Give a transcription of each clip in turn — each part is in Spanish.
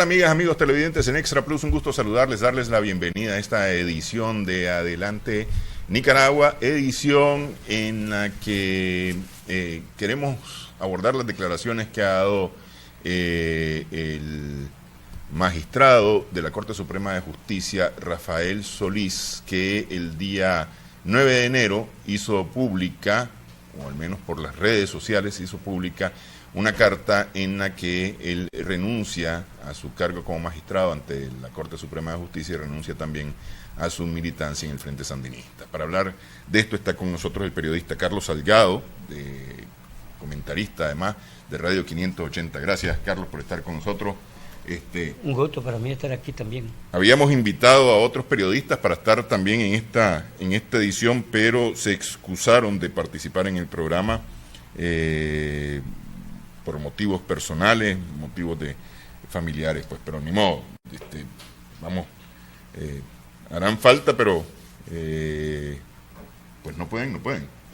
amigas, amigos televidentes en Extra Plus? Un gusto saludarles, darles la bienvenida a esta edición de Adelante Nicaragua, edición en la que queremos abordar las declaraciones que ha dado el magistrado de la Corte Suprema de Justicia, Rafael Solís, que el día 9 de enero hizo pública, o al menos por las redes sociales hizo pública, una carta en la que él renuncia a su cargo como magistrado ante la Corte Suprema de Justicia y renuncia también a su militancia en el Frente Sandinista. Para hablar de esto está con nosotros el periodista Carlos Salgado, comentarista además de Radio 580. Gracias, Carlos, por estar con nosotros. Un gusto para mí estar aquí también. Habíamos invitado a otros periodistas para estar también en esta edición, pero se excusaron de participar en el programa por motivos personales, motivos de familiares, pues, pero ni modo. Harán falta, pero pues no pueden.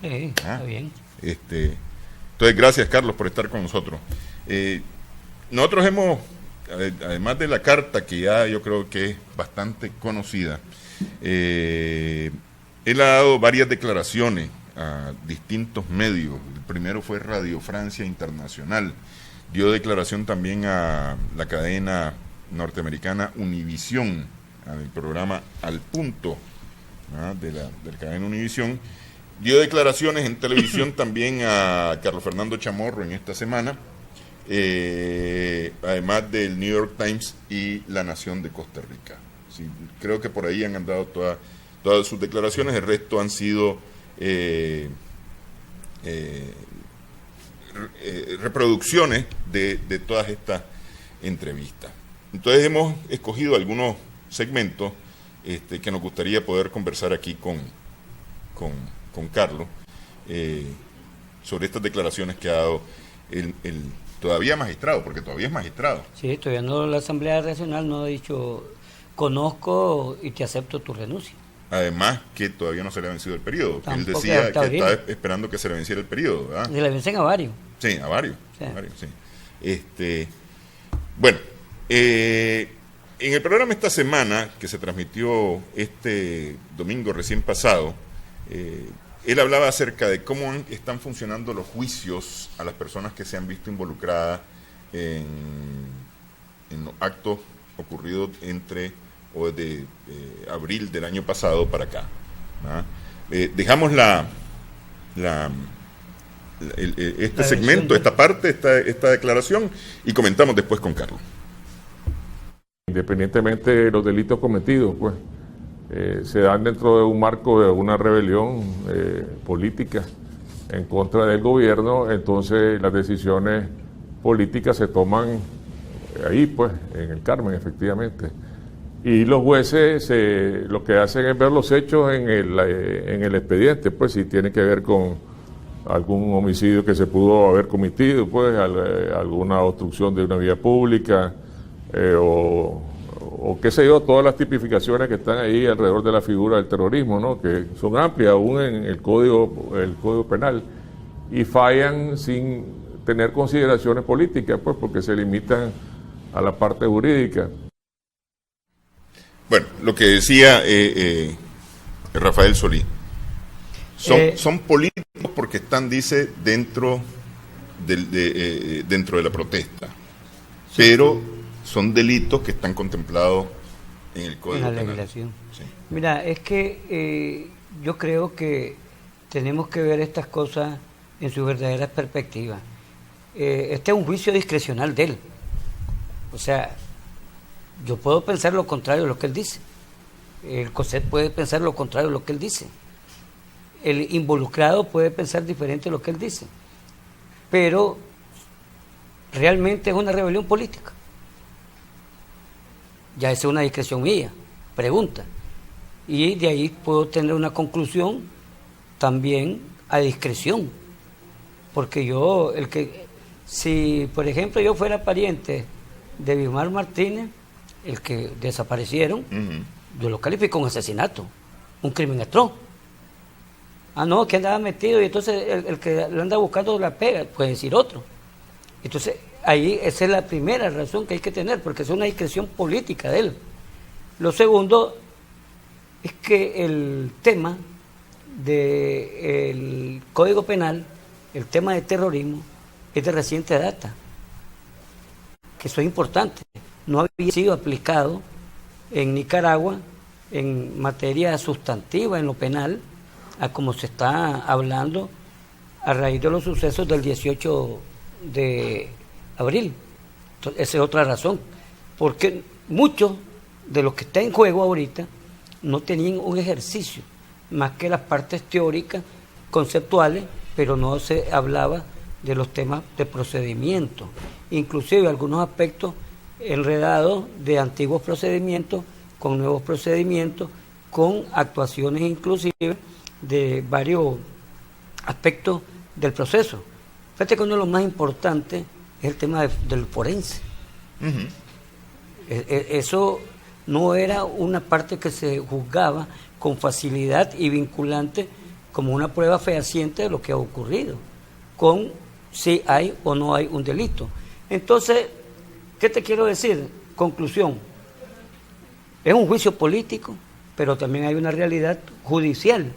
Está bien. Entonces, gracias, Carlos, por estar con nosotros. Nosotros hemos, además de la carta, que ya yo creo que es bastante conocida, él ha dado varias declaraciones a distintos medios. El primero fue Radio Francia Internacional. Dio declaración también a la cadena norteamericana Univisión, al programa Al Punto, de la cadena Univisión. Dio declaraciones en televisión también a Carlos Fernando Chamorro en esta semana, además del New York Times y La Nación de Costa Rica. Sí, creo que por ahí han andado todas sus declaraciones. El resto han sido reproducciones de todas estas entrevistas. Entonces hemos escogido algunos segmentos que nos gustaría poder conversar aquí con Carlos sobre estas declaraciones que ha dado el todavía magistrado, porque todavía es magistrado. Sí, todavía no, la Asamblea Nacional no ha dicho conozco y te acepto tu renuncia. Además que todavía no se le ha vencido el periodo. Tampoco, él decía que estaba esperando que se le venciera el periodo, ¿verdad? Se le vencen a varios. Sí, a varios. Sí. Bueno, en el programa esta semana, que se transmitió este domingo recién pasado, él hablaba acerca de cómo están funcionando los juicios a las personas que se han visto involucradas en actos ocurridos desde abril del año pasado para acá. Dejamos este segmento, esta parte, esta declaración, y comentamos después con Carlos. Independientemente de los delitos cometidos, pues, se dan dentro de un marco de una rebelión política en contra del gobierno. Entonces las decisiones políticas se toman ahí, pues, en el Carmen, efectivamente. Y los jueces lo que hacen es ver los hechos en el expediente, pues, si tiene que ver con algún homicidio que se pudo haber cometido, pues, alguna obstrucción de una vía pública, o qué sé yo, todas las tipificaciones que están ahí alrededor de la figura del terrorismo, ¿no?, que son amplias aún en el código penal, y fallan sin tener consideraciones políticas, pues, porque se limitan a la parte jurídica. Bueno, lo que decía Rafael Solís, son políticos porque están, dice, dentro de la protesta, sí, pero son delitos que están contemplados en el Código Penal. Legislación. Sí. Mira, es que yo creo que tenemos que ver estas cosas en su verdadera perspectiva. Este es un juicio discrecional de él. O sea, yo puedo pensar lo contrario de lo que él dice. El COSET puede pensar lo contrario de lo que él dice. El involucrado puede pensar diferente de lo que él dice. Pero realmente es una rebelión política. Ya esa es una discreción mía, pregunta. Y de ahí puedo tener una conclusión también a discreción. Porque si por ejemplo yo fuera pariente de Bismar Martínez, el que desaparecieron, yo lo califico como asesinato, un crimen atroz. Que andaba metido y entonces el que lo anda buscando la pega, puede decir otro. Entonces ahí esa es la primera razón que hay que tener, porque es una discreción política de él. Lo segundo es que el tema del Código Penal, el tema de terrorismo, es de reciente data, que eso es importante. No había sido aplicado en Nicaragua en materia sustantiva en lo penal, a como se está hablando a raíz de los sucesos del 18 de abril. Entonces, esa es otra razón, porque muchos de los que están en juego ahorita no tenían un ejercicio, más que las partes teóricas, conceptuales, pero no se hablaba de los temas de procedimiento, inclusive algunos aspectos enredados de antiguos procedimientos con nuevos procedimientos, con actuaciones inclusive de varios aspectos del proceso. Fíjate que uno de los más importantes es el tema del forense. Uh-huh. Eso no era una parte que se juzgaba con facilidad y vinculante como una prueba fehaciente de lo que ha ocurrido, con si hay o no hay un delito. Entonces, ¿qué te quiero decir? Conclusión, es un juicio político, pero también hay una realidad judicial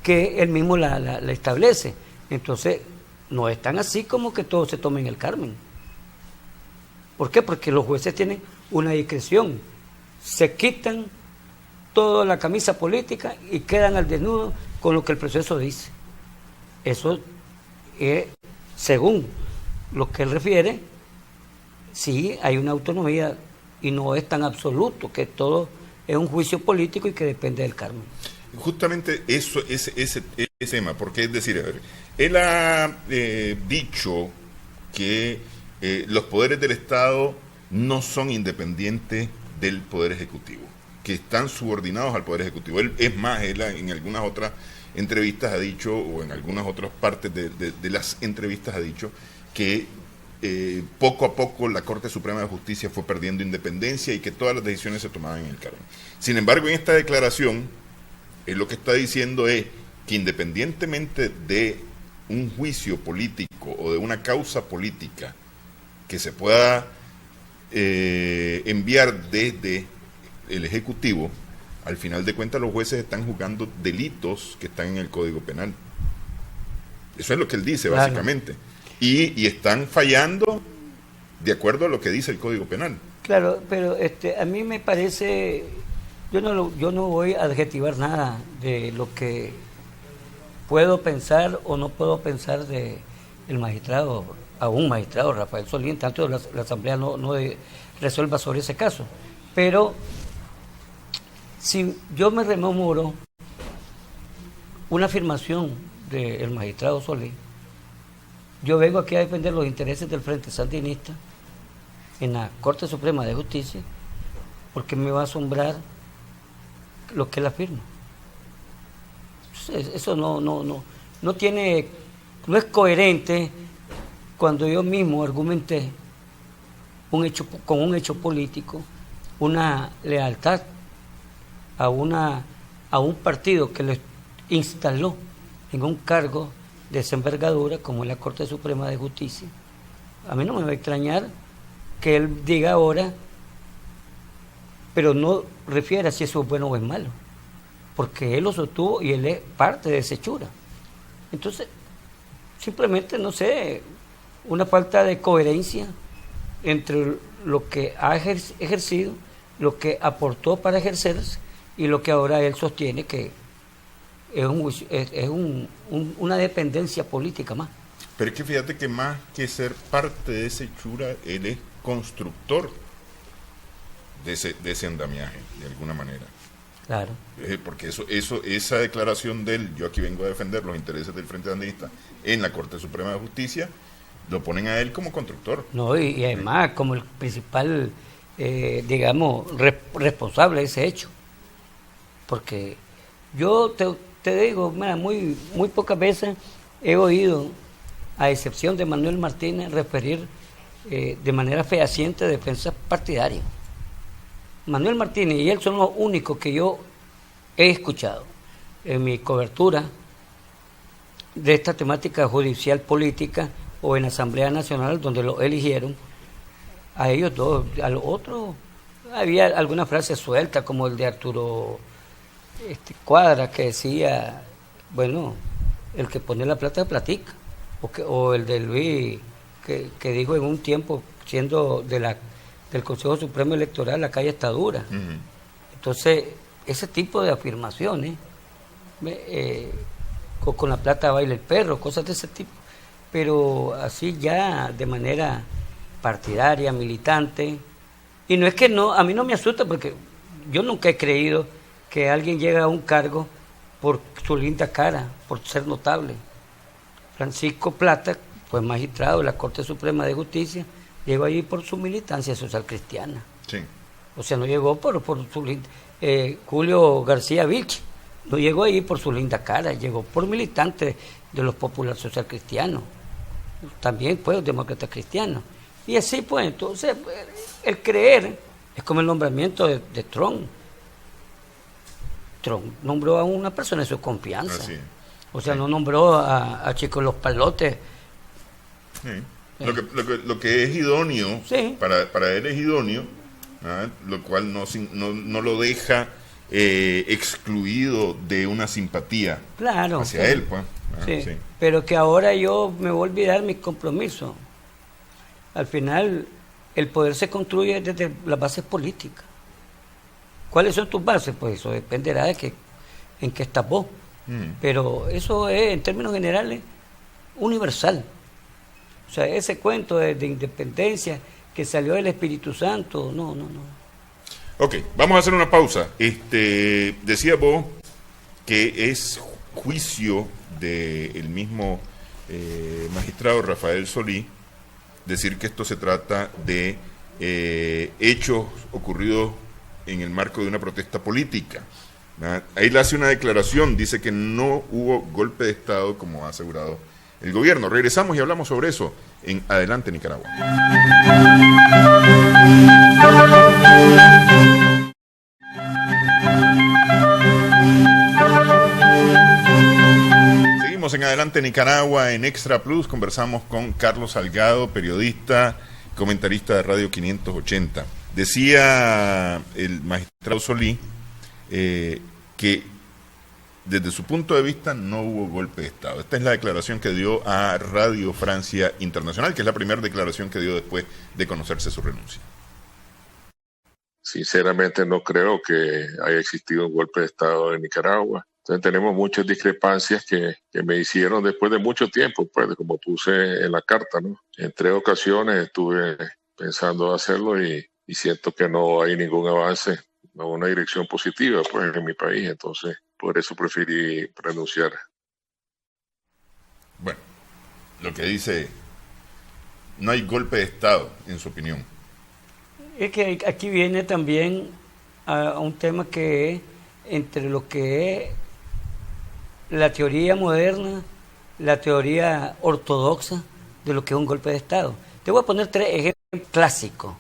que él mismo la establece. Entonces, no es tan así como que todo se tome en el Carmen. ¿Por qué? Porque los jueces tienen una discreción, se quitan toda la camisa política y quedan al desnudo con lo que el proceso dice. Eso es, según lo que él refiere, sí hay una autonomía y no es tan absoluto que todo es un juicio político y que depende del Carmen. Justamente eso, ese tema, porque es decir, a ver, él ha dicho que los poderes del Estado no son independientes del Poder Ejecutivo, que están subordinados al Poder Ejecutivo. Él, es más, él en algunas otras entrevistas ha dicho, o en algunas otras partes de las entrevistas ha dicho, que poco a poco la Corte Suprema de Justicia fue perdiendo independencia y que todas las decisiones se tomaban en el Carmen. Sin embargo, en esta declaración, él lo que está diciendo es que independientemente de un juicio político o de una causa política que se pueda enviar desde el Ejecutivo, al final de cuentas los jueces están juzgando delitos que están en el Código Penal. Eso es lo que él dice, claro, básicamente. Y están fallando de acuerdo a lo que dice el Código Penal. Claro, pero a mí me parece, yo no voy a adjetivar nada de lo que puedo pensar o no puedo pensar de el magistrado, a un magistrado, Rafael Solís, tanto la Asamblea no resuelva sobre ese caso. Pero si yo me rememoro una afirmación del magistrado Solís, yo vengo aquí a defender los intereses del Frente Sandinista en la Corte Suprema de Justicia, porque me va a asombrar lo que él afirma. Eso no tiene, no es coherente cuando yo mismo argumenté con un hecho político, una lealtad a un partido que le instaló en un cargo de esa envergadura como es la Corte Suprema de Justicia. A mí no me va a extrañar que él diga ahora, pero no refiera si eso es bueno o es malo, porque él lo sostuvo y él es parte de esa hechura. Entonces, simplemente, no sé, una falta de coherencia entre lo que ha ejercido, lo que aportó para ejercerse y lo que ahora él sostiene que es una dependencia política más. Pero es que fíjate que más que ser parte de esa hechura, él es constructor de ese andamiaje, de alguna manera. Claro. Porque esa declaración de él, yo aquí vengo a defender los intereses del Frente Sandinista en la Corte Suprema de Justicia, lo ponen a él como constructor. No, y además como el principal, digamos, responsable de ese hecho. Porque yo te digo, mira, muy pocas veces he oído, a excepción de Manuel Martínez, referir de manera fehaciente defensas partidarias. Manuel Martínez y él son los únicos que yo he escuchado en mi cobertura de esta temática judicial política o en la Asamblea Nacional, donde lo eligieron, a ellos dos. A los otros había alguna frase suelta, como el de Arturo Cuadra, que decía, bueno, el que pone la plata platica, o el de Luis, que dijo en un tiempo, siendo del Consejo Supremo Electoral, la calle está dura. Uh-huh. Entonces, ese tipo de afirmaciones, con la plata baila el perro, cosas de ese tipo, pero así ya de manera partidaria, militante. Y no es que no, a mí no me asusta, porque yo nunca he creído que alguien llegue a un cargo por su linda cara, por ser notable. Francisco Plata fue magistrado de la Corte Suprema de Justicia, llegó allí por su militancia social cristiana. Sí. O sea, no llegó por su linda... Julio García Vilche no llegó ahí por su linda cara, llegó por militante de los populares social cristianos, también pues demócratas cristianos. Y así pues, entonces, el creer es como el nombramiento de Trump. Trump nombró a una persona de su confianza. Así. O sea, sí. No nombró a Chico Los Palotes. Sí. Lo que es idóneo, sí. para él es idóneo, lo cual no lo deja excluido de una simpatía, claro, hacia sí. él, pues. Sí. Sí. Pero que ahora yo me voy a olvidar mis compromisos. Al final, el poder se construye desde las bases políticas. ¿Cuáles son tus bases? Pues eso dependerá de en qué estás vos. Pero eso es, en términos generales, universal. O sea, ese cuento de independencia que salió del Espíritu Santo, no. Ok, vamos a hacer una pausa. Decía vos que es juicio del mismo magistrado Rafael Solí decir que esto se trata de hechos ocurridos en el marco de una protesta política. Ahí le hace una declaración, dice que no hubo golpe de Estado, como ha asegurado el gobierno. Regresamos y hablamos sobre eso en Adelante Nicaragua. Seguimos en Adelante Nicaragua en Extra Plus. Conversamos con Carlos Salgado, periodista, comentarista de Radio 580. Decía el magistrado Solí que desde su punto de vista no hubo golpe de Estado. Esta es la declaración que dio a Radio Francia Internacional, que es la primera declaración que dio después de conocerse su renuncia. Sinceramente no creo que haya existido un golpe de Estado en Nicaragua. Entonces tenemos muchas discrepancias que me hicieron después de mucho tiempo, pues como puse en la carta, ¿no? En 3 ocasiones estuve pensando hacerlo y siento que no hay ningún avance, no una dirección positiva pues en mi país, entonces por eso preferí renunciar. Bueno, lo que dice, no hay golpe de Estado, en su opinión. Es que aquí viene también a un tema que es entre lo que es la teoría moderna, la teoría ortodoxa de lo que es un golpe de Estado. Te voy a poner 3 ejemplos clásicos.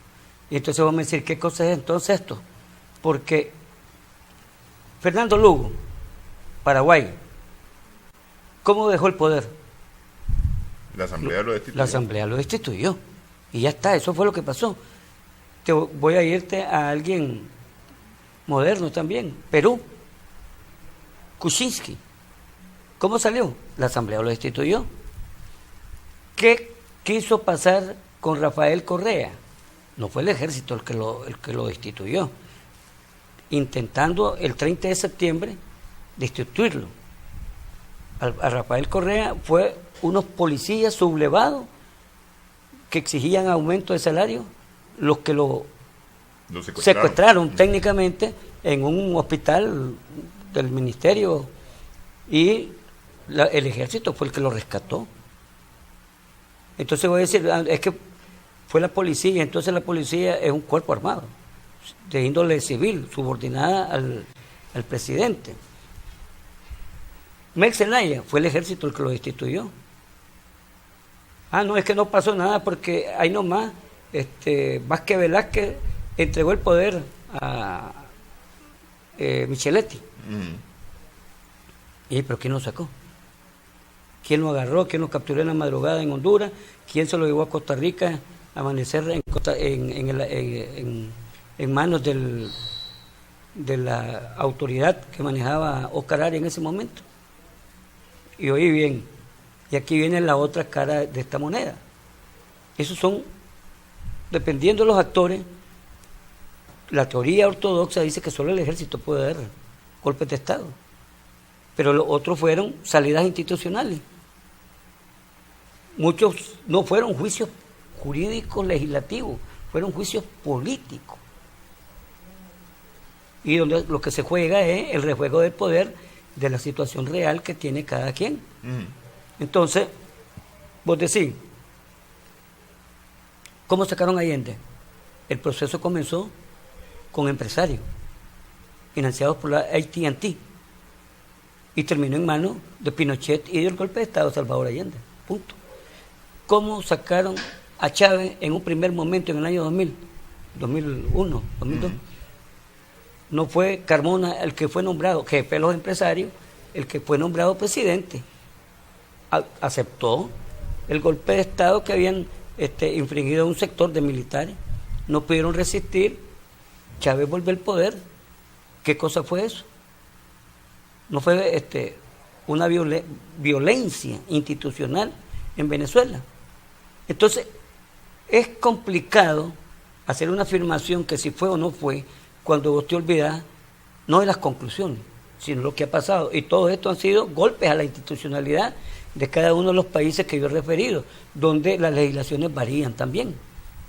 Y entonces vamos a decir, ¿qué cosa es entonces esto? Porque Fernando Lugo, Paraguay, ¿cómo dejó el poder? La Asamblea lo destituyó. La Asamblea lo destituyó. Y ya está, eso fue lo que pasó. Voy a irte a alguien moderno también. Perú, Kuczynski. ¿Cómo salió? La Asamblea lo destituyó. ¿Qué quiso pasar con Rafael Correa? No fue el ejército el que lo destituyó, intentando el 30 de septiembre destituirlo. A Rafael Correa fue unos policías sublevados que exigían aumento de salario, los que lo secuestraron técnicamente en un hospital del ministerio, y el ejército fue el que lo rescató. Entonces voy a decir, es que fue la policía, entonces la policía es un cuerpo armado de índole civil, subordinada al presidente. Mel Zelaya, fue el ejército el que lo destituyó. No, es que no pasó nada porque ahí nomás Vázquez Velázquez entregó el poder a Micheletti. ¿Y pero quién lo sacó? quién lo agarró, quién lo capturó en la madrugada en Honduras, quién se lo llevó a Costa Rica a amanecer en manos de la autoridad que manejaba Oscar Arias en ese momento. Y oí bien, y aquí viene la otra cara de esta moneda. Esos son, dependiendo de los actores, la teoría ortodoxa dice que solo el ejército puede dar golpes de Estado, pero los otros fueron salidas institucionales. Muchos no fueron juicios jurídicos legislativos, fueron juicios políticos. Y donde lo que se juega es el rejuego del poder de la situación real que tiene cada quien. Entonces, vos decís, ¿cómo sacaron a Allende? El proceso comenzó con empresarios financiados por la AT&T y terminó en manos de Pinochet y del golpe de Estado de Salvador Allende. Punto. ¿Cómo sacaron a Chávez en un primer momento en el año 2000, 2001, 2002? No fue Carmona el que fue nombrado jefe de los empresarios, el que fue nombrado presidente. Aceptó el golpe de Estado que habían infringido a un sector de militares. No pudieron resistir. Chávez volvió al poder. ¿Qué cosa fue eso? No fue una violencia institucional en Venezuela. Entonces, es complicado hacer una afirmación que si fue o no fue, cuando vos te olvidás, no de las conclusiones, sino lo que ha pasado. Y todo esto han sido golpes a la institucionalidad de cada uno de los países que yo he referido, donde las legislaciones varían también,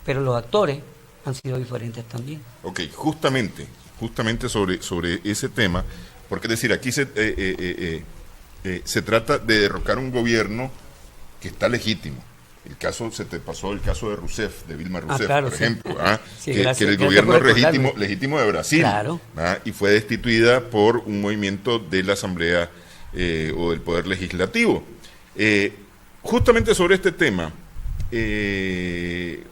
pero los actores han sido diferentes también. Ok, justamente sobre ese tema, porque es decir, aquí se trata de derrocar un gobierno que está legítimo. Se te pasó el caso de Rousseff, de Dilma Rousseff, claro, por ejemplo, sí. Que era el gobierno legítimo de Brasil, claro. Y fue destituida por un movimiento de la Asamblea o del Poder Legislativo. Justamente sobre este tema,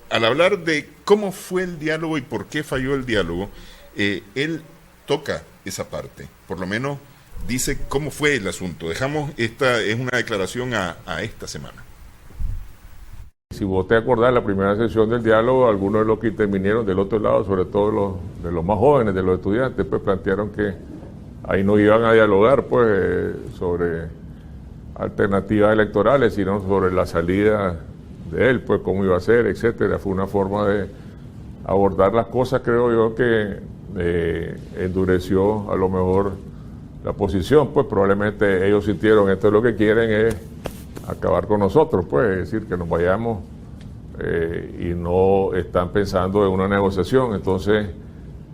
al hablar de cómo fue el diálogo y por qué falló el diálogo, él toca esa parte, por lo menos dice cómo fue el asunto. Esta es una declaración a esta semana. Si vos te acordás, la primera sesión del diálogo, algunos de los que intervinieron del otro lado, sobre todo de los más jóvenes, de los estudiantes, pues plantearon que ahí no iban a dialogar pues sobre alternativas electorales, sino sobre la salida de él, pues cómo iba a ser, etcétera. Fue una forma de abordar las cosas, creo yo, que endureció a lo mejor la posición, pues probablemente ellos sintieron, esto es lo que quieren es acabar con nosotros, pues, es decir, que nos vayamos y no están pensando en una negociación. Entonces,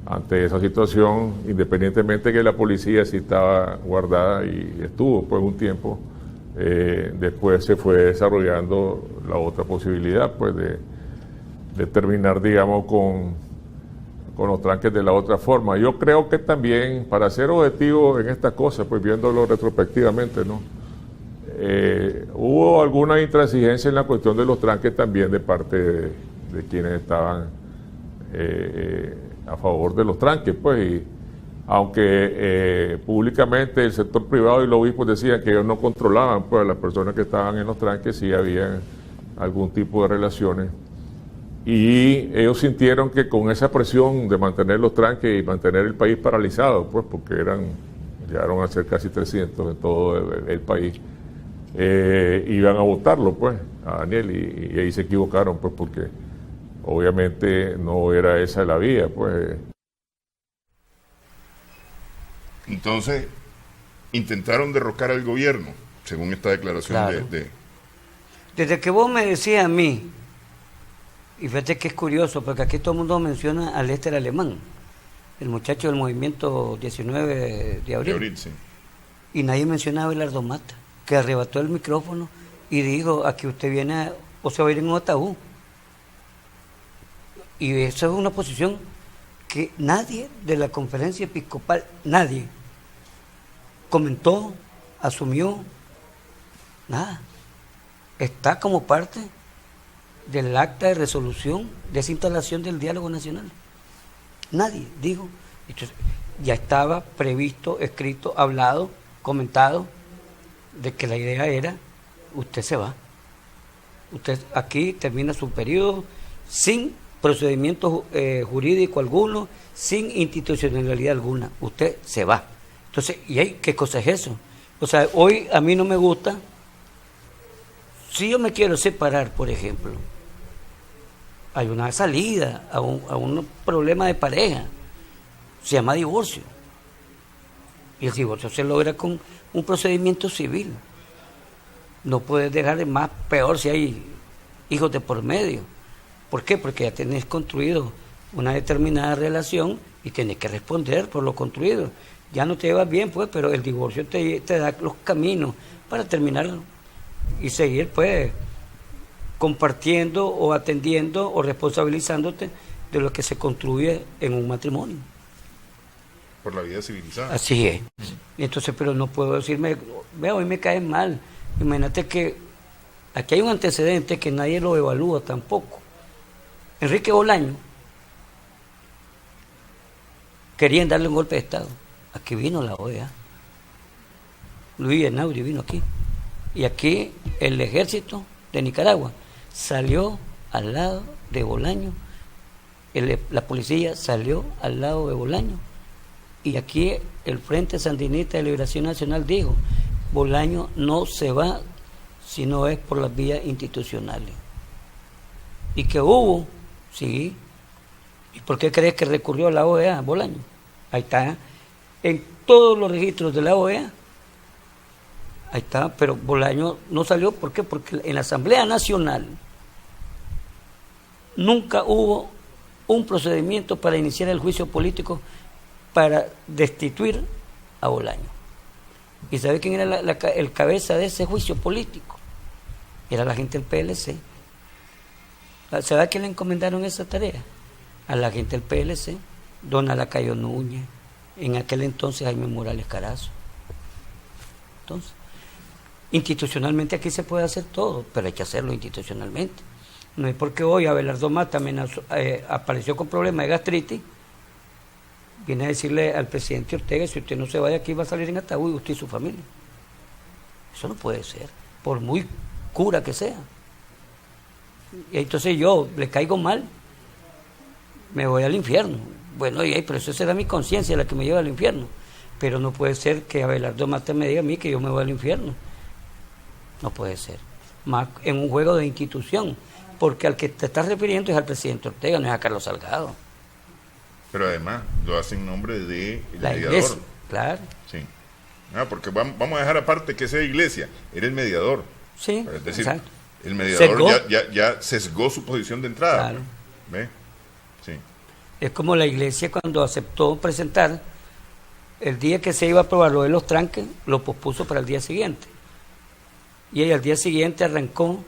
ante esa situación, independientemente que la policía sí estaba guardada y estuvo pues un tiempo, después se fue desarrollando la otra posibilidad, pues, de terminar, digamos, con los tranques de la otra forma. Yo creo que también, para ser objetivo en estas cosas, pues viéndolo retrospectivamente, ¿no? Hubo alguna intransigencia en la cuestión de los tranques también de parte de quienes estaban a favor de los tranques, pues, y aunque públicamente el sector privado y los obispos decían que ellos no controlaban pues a las personas que estaban en los tranques, sí había algún tipo de relaciones, y ellos sintieron que con esa presión de mantener los tranques y mantener el país paralizado, pues porque llegaron a ser casi 300 en todo el país, iban a votarlo pues a Daniel, y ahí se equivocaron pues porque obviamente no era esa la vía pues. Entonces intentaron derrocar al gobierno según esta declaración. Claro. Desde que vos me decías a mí, y fíjate que es curioso porque aquí todo el mundo menciona a Lester Alemán, el muchacho del movimiento 19 de abril, sí. Y nadie mencionaba a Belardo Mata, que arrebató el micrófono y dijo, aquí usted viene o se va a ir en un ataúd. Y eso es una posición que nadie de la conferencia episcopal, nadie comentó, asumió, nada. Está como parte del acta de resolución de esa instalación del diálogo nacional. Nadie dijo. Entonces, ya estaba previsto, escrito, hablado, comentado, de que la idea era usted se va. Usted aquí termina su periodo sin procedimiento jurídico alguno, sin institucionalidad alguna. Usted se va. Entonces, ¿qué cosa es eso? O sea, hoy a mí no me gusta. Si yo me quiero separar, por ejemplo, hay una salida a un problema de pareja. Se llama divorcio. Y el divorcio se logra con un procedimiento civil. No puedes dejar de más, peor si hay hijos de por medio. ¿Por qué? Porque ya tenés construido una determinada relación y tenés que responder por lo construido. Ya no te llevas bien, pues, pero el divorcio te da los caminos para terminar y seguir, pues, compartiendo o atendiendo o responsabilizándote de lo que se construye en un matrimonio. Por la vida civilizada. Así es. Entonces, pero no puedo decirme, veo, hoy me cae mal. Imagínate que aquí hay un antecedente que nadie lo evalúa tampoco. Enrique Bolaño querían darle un golpe de Estado. Aquí vino la OEA. Luis Einaudi vino aquí. Y aquí el ejército de Nicaragua salió al lado de Bolaño. La policía salió al lado de Bolaño. Y aquí el Frente Sandinista de Liberación Nacional dijo, Bolaño no se va si no es por las vías institucionales. Y que hubo, sí. ¿Y por qué crees que recurrió a la OEA, Bolaño? Ahí está, en todos los registros de la OEA. Ahí está, pero Bolaño no salió, ¿por qué? Porque en la Asamblea Nacional nunca hubo un procedimiento para iniciar el juicio político para destituir a Bolaño. ¿Y sabe quién era el cabeza de ese juicio político? Era la gente del PLC. ¿Sabe a quién le encomendaron esa tarea? A la gente del PLC, Dona Lacayo Núñez, en aquel entonces Jaime Morales Carazo. Entonces, institucionalmente aquí se puede hacer todo, pero hay que hacerlo institucionalmente. No es porque hoy Abelardo Mata apareció con problemas de gastritis, viene a decirle al presidente Ortega, si usted no se va de aquí va a salir en ataúd usted y su familia. Eso no puede ser, por muy cura que sea. Y entonces yo le caigo mal, me voy al infierno. Bueno, pero eso será mi conciencia la que me lleva al infierno. Pero no puede ser que Abelardo Mata me diga a mí que yo me voy al infierno. No puede ser. Más en un juego de institución, porque al que te estás refiriendo es al presidente Ortega, no es a Carlos Salgado. Pero además lo hace en nombre de la mediador. Iglesia, claro. Sí. Porque vamos a dejar aparte que sea iglesia, era el mediador. Sí, es decir, exacto. El mediador ya sesgó su posición de entrada. Claro. ¿Ve? Sí. Es como la iglesia cuando aceptó presentar el día que se iba a aprobar lo de los tranques, lo pospuso para el día siguiente. Y ella al día siguiente arrancó,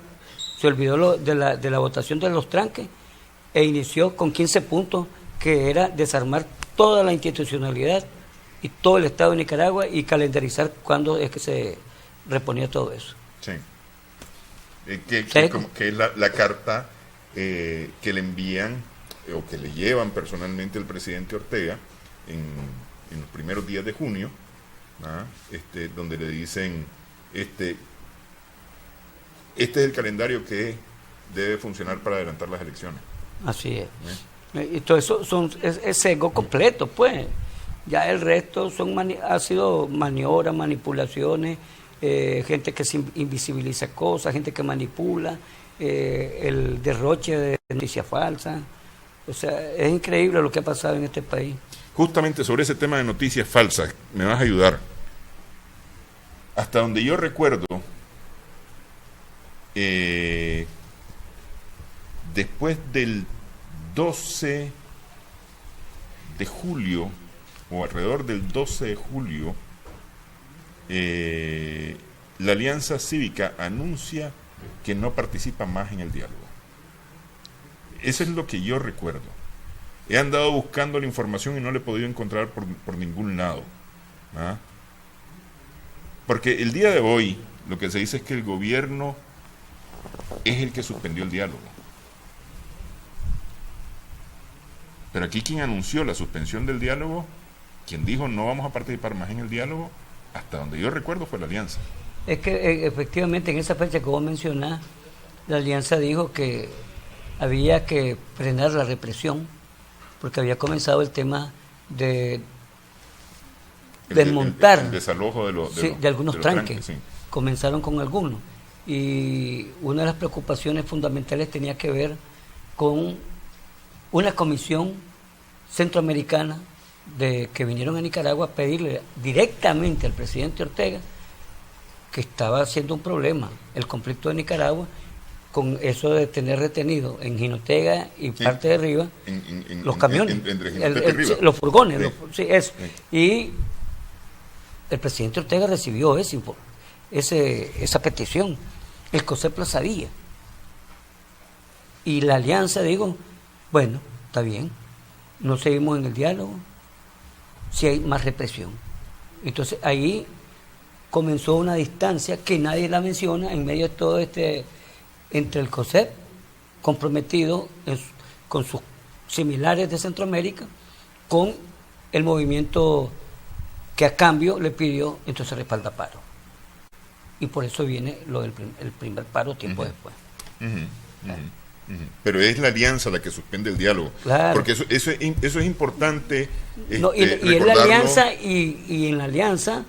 se olvidó de la votación de los tranques e inició con 15 puntos que era desarmar toda la institucionalidad y todo el Estado de Nicaragua y calendarizar cuándo es que se reponía todo eso. Sí. Que es la carta que le envían o que le llevan personalmente el presidente Ortega en los primeros días de junio, donde le dicen, este es el calendario que debe funcionar para adelantar las elecciones. Así es. Y todo eso es sesgo completo, pues. Ya el resto ha sido maniobras, manipulaciones, gente que se invisibiliza cosas, gente que manipula, el derroche de noticias falsas. O sea, es increíble lo que ha pasado en este país. Justamente sobre ese tema de noticias falsas, me vas a ayudar. Hasta donde yo recuerdo, después del 12 de julio, o alrededor del 12 de julio, la Alianza Cívica anuncia que no participa más en el diálogo. Eso es lo que yo recuerdo. He andado buscando la información y no la he podido encontrar por ningún lado. Porque el día de hoy lo que se dice es que el gobierno es el que suspendió el diálogo. Pero aquí quien anunció la suspensión del diálogo, quien dijo no vamos a participar más en el diálogo, hasta donde yo recuerdo fue la Alianza. Es que efectivamente en esa fecha que vos mencionás, la alianza dijo que había que frenar la represión, porque había comenzado el tema de desmontar el desalojo de algunos tranques. Sí. Comenzaron con algunos. Y una de las preocupaciones fundamentales tenía que ver con una comisión centroamericana que vinieron a Nicaragua a pedirle directamente al presidente Ortega que estaba haciendo un problema el conflicto de Nicaragua con eso de tener retenido en Jinotega y parte de Rivas los camiones, entre Jinotega y Rivas. los furgones, Sí. Eso. Sí. Y el presidente Ortega recibió esa petición. El COSEP la sabía. Y la alianza digo, bueno, está bien, no seguimos en el diálogo, si hay más represión. Entonces ahí comenzó una distancia que nadie la menciona en medio de todo entre el COSEP, comprometido con sus similares de Centroamérica, con el movimiento que a cambio le pidió entonces respalda paro. Y por eso viene el primer paro tiempo después. Pero es la alianza la que suspende el diálogo. Claro. Porque eso es importante. No, y en la alianza, y en la alianza,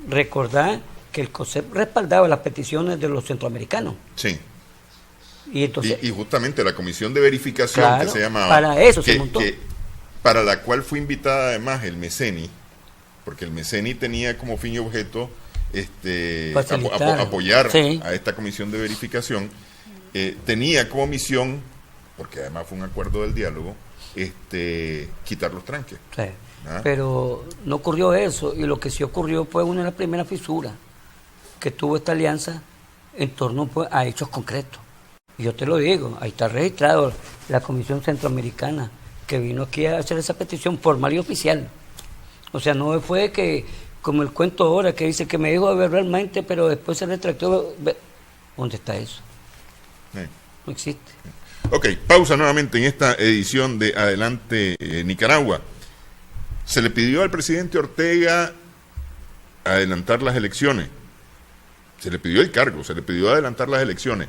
recordar que el COSEP respaldaba las peticiones de los centroamericanos. Sí. Y entonces. Y justamente la comisión de verificación, claro, que se llamaba. Para eso se montó. Para la cual fue invitada además el MECENI, porque el MECENI tenía como fin y objeto apoyar a esta comisión de verificación. Tenía como misión, porque además fue un acuerdo del diálogo, quitar los tranques. Sí. Pero no ocurrió eso, y lo que sí ocurrió fue una de las primeras fisuras que tuvo esta alianza en torno a hechos concretos. Y yo te lo digo, ahí está registrado la Comisión Centroamericana que vino aquí a hacer esa petición formal y oficial. O sea, no fue que, como el cuento ahora, que dice que me dijo verbalmente, pero después se retractó. ¿Dónde está eso? No existe. Ok, pausa nuevamente en esta edición de Adelante Nicaragua. Se le pidió al presidente Ortega adelantar las elecciones. Se le pidió el cargo, se le pidió adelantar las elecciones.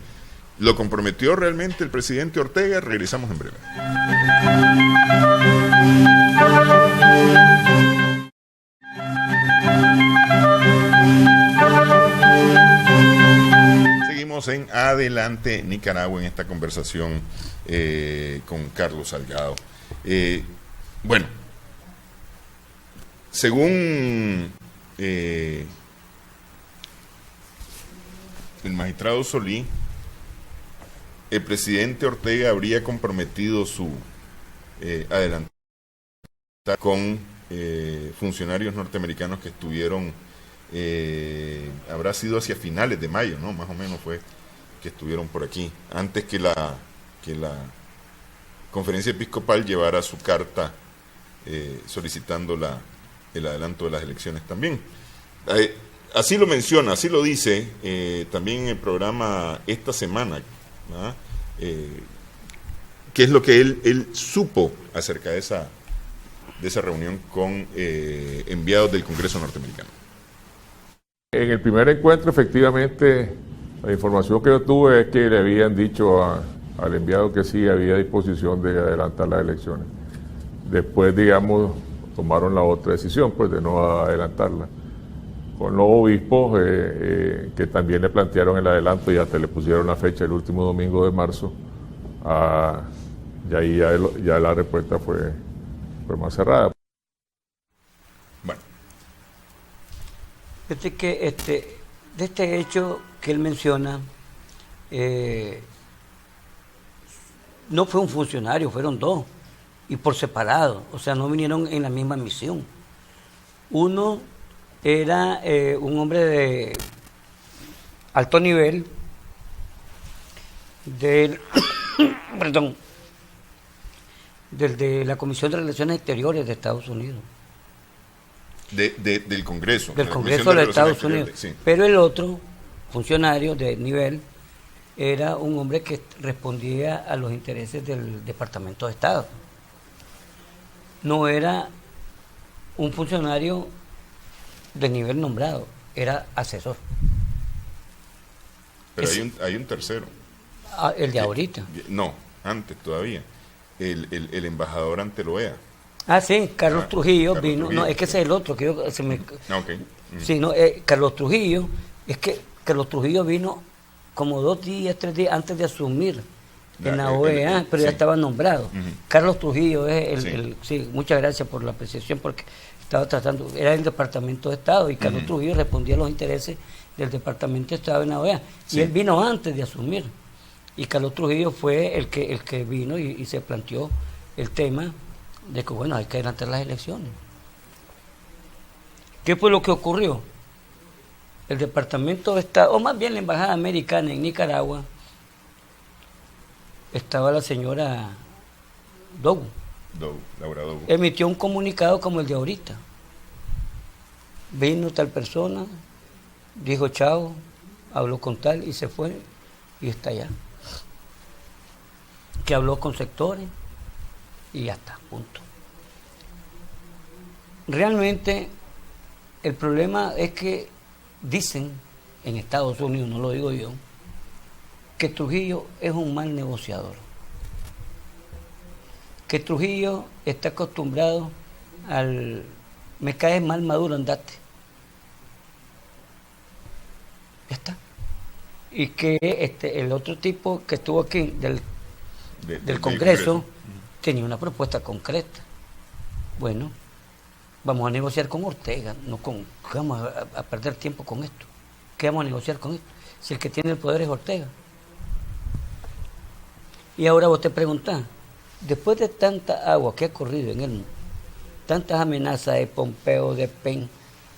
¿Lo comprometió realmente el presidente Ortega? Regresamos en breve. Seguimos en Adelante Nicaragua en esta conversación con Carlos Salgado. Bueno, según el magistrado Solí, el presidente Ortega habría comprometido su adelantar con funcionarios norteamericanos que estuvieron, habrá sido hacia finales de mayo, ¿no? Más o menos fue que estuvieron por aquí, antes que la conferencia episcopal llevara su carta solicitando el adelanto de las elecciones también. Así lo menciona, así lo dice también en el programa esta semana, ¿ah? ¿Qué es lo que él supo acerca de esa reunión con enviados del Congreso norteamericano? En el primer encuentro, efectivamente, la información que yo tuve es que le habían dicho al enviado que sí había disposición de adelantar las elecciones. Después, digamos, tomaron la otra decisión, pues, de no adelantarla. Con los obispos, que también le plantearon el adelanto y hasta le pusieron la fecha el último domingo de marzo, y ahí ya la respuesta fue más cerrada. Bueno. Fíjate que de este hecho que él menciona, no fue un funcionario, fueron dos, y por separado, o sea, no vinieron en la misma misión. Uno era un hombre de alto nivel de la Comisión de Relaciones Exteriores de Estados Unidos. Del Congreso. Del Congreso de Estados Unidos. Sí. Pero el otro funcionario de nivel era un hombre que respondía a los intereses del Departamento de Estado. No era un funcionario de nivel nombrado, era asesor. Pero hay un tercero. El de ahorita. No, antes todavía. El embajador ante la OEA. Sí, Carlos Trujillo Carlos vino. Trujillo. No, es que ese es el otro. Que se me... Okay. Sí, no, Carlos Trujillo, es que Carlos Trujillo vino como 2 días, 3 días antes de asumir en la OEA, pero ya sí. estaba nombrado. Carlos Trujillo es Sí. muchas gracias por la apreciación, porque estaba tratando, era el Departamento de Estado, y Carlos Trujillo respondía a los intereses del Departamento de Estado en la OEA. Sí. Y él vino antes de asumir. Y Carlos Trujillo fue el que vino y se planteó el tema de que, bueno, hay que adelantar las elecciones. ¿Qué fue lo que ocurrió? El Departamento de Estado, o más bien la Embajada Americana en Nicaragua, estaba la señora Dogu. Laura Dogu. Emitió un comunicado como el de ahorita. Vino tal persona, dijo chao, habló con tal y se fue y está allá. Que habló con sectores y ya está, punto. Realmente el problema es que dicen en Estados Unidos, no lo digo yo, que Trujillo es un mal negociador. Que Trujillo está acostumbrado al me caes mal, Maduro, andate. Ya está. Y que el otro tipo que estuvo aquí del Congreso tenía una propuesta concreta. Bueno, vamos a negociar con Ortega, ¿qué vamos a perder tiempo con esto? ¿Qué vamos a negociar con esto? Si el que tiene el poder es Ortega. Y ahora vos te preguntás, después de tanta agua que ha corrido en el mundo, tantas amenazas de Pompeo, de Penn,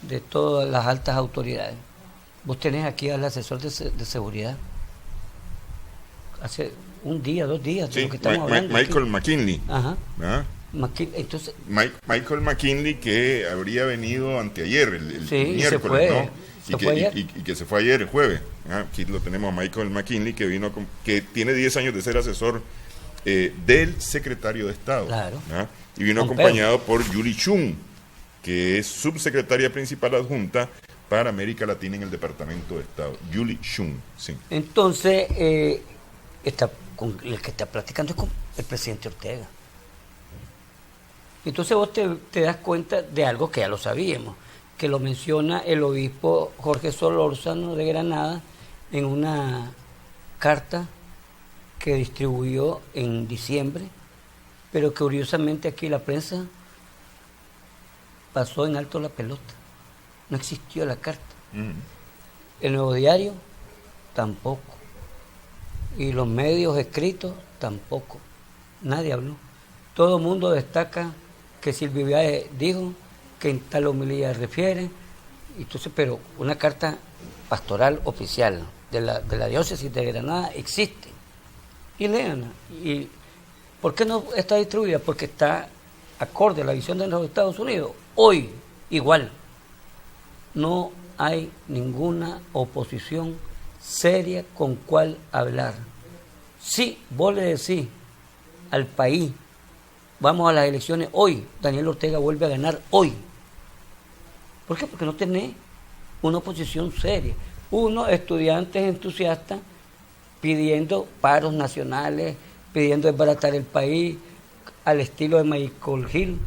de todas las altas autoridades, vos tenés aquí al asesor de seguridad. Hace 1 día, 2 días de lo que estamos hablando. Michael McKinley. Ajá. ¿Ah? Entonces, Michael McKinley, que habría venido anteayer, el miércoles, se fue, ¿no? Y que se fue ayer, el jueves. Aquí lo tenemos a Michael McKinley, que tiene 10 años de ser asesor del secretario de Estado. Claro. Y vino acompañado por Julie Chung, que es subsecretaria principal adjunta para América Latina en el Departamento de Estado. Julie Chung, sí. Entonces, el que está platicando es con el presidente Ortega. Entonces vos te das cuenta de algo que ya lo sabíamos, que lo menciona el obispo Jorge Solórzano de Granada en una carta que distribuyó en diciembre, pero que curiosamente aquí la prensa pasó en alto la pelota. No existió la carta. El Nuevo Diario tampoco. Y los medios escritos tampoco. Nadie habló. Todo el mundo destaca que Silvio Viaje dijo, que en tal homilía refiere, entonces, pero una carta pastoral oficial de la diócesis de Granada existe. Y léanla. ¿Y por qué no está distribuida? Porque está acorde a la visión de los Estados Unidos. Hoy, igual, no hay ninguna oposición seria con cual hablar. Si vos le decís al país, vamos a las elecciones hoy, Daniel Ortega vuelve a ganar hoy. ¿Por qué? Porque no tenés una oposición seria. Estudiantes entusiastas pidiendo paros nacionales, pidiendo desbaratar el país al estilo de Michael Hill.